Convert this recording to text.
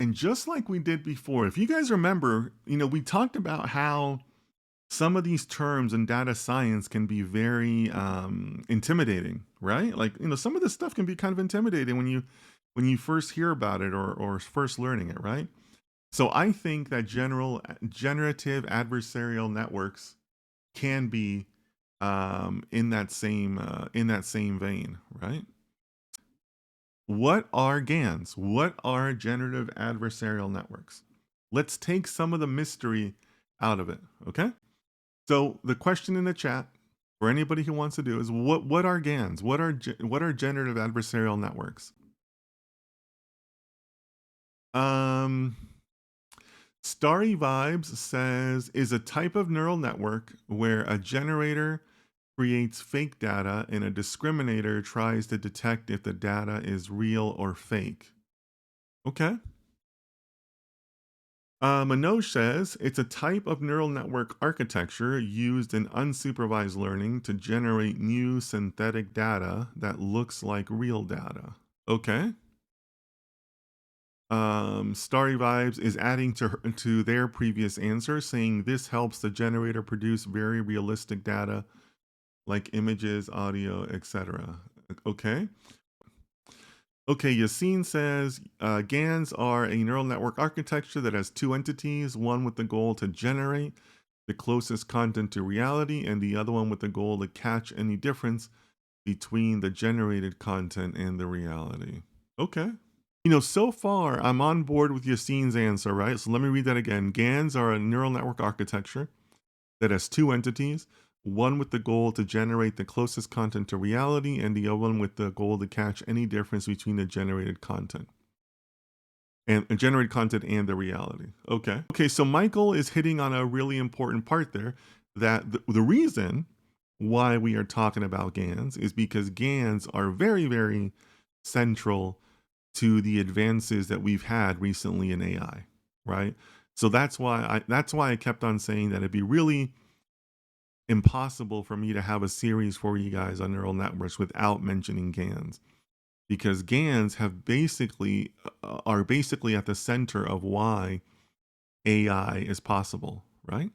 And just like we did before, if you guys remember, we talked about how some of these terms in data science can be very intimidating, right? Like, some of this stuff can be kind of intimidating when you first hear about it or first learning it, right? So I think that generative adversarial networks can be in that same vein, right? What are GANs? What are generative adversarial networks? Let's take some of the mystery out of it, okay? So the question in the chat for anybody who wants to do is what are GANs? What are generative adversarial networks? Um Starry Vibes says is a type of neural network where a generator creates fake data and a discriminator tries to detect if the data is real or fake. Okay. Manoj says it's a type of neural network architecture used in unsupervised learning to generate new synthetic data that looks like real data. Okay. Starry Vibes is adding to their previous answer, saying this helps the generator produce very realistic data like images, audio, etc. Okay. Okay, Yassine says GANs are a neural network architecture that has two entities, one with the goal to generate the closest content to reality, and the other one with the goal to catch any difference between the generated content and the reality. Okay. So far, I'm on board with Yassine's answer, right? So let me read that again. GANs are a neural network architecture that has two entities, one with the goal to generate the closest content to reality, and the other one with the goal to catch any difference between the generated content and generated content and the reality. Okay, so Michael is hitting on a really important part there, that the reason why we are talking about GANs is because GANs are very, very central to the advances that we've had recently in AI, right? So that's why I kept on saying that it'd be really impossible for me to have a series for you guys on neural networks without mentioning GANs, because GANs are basically at the center of why AI is possible, right?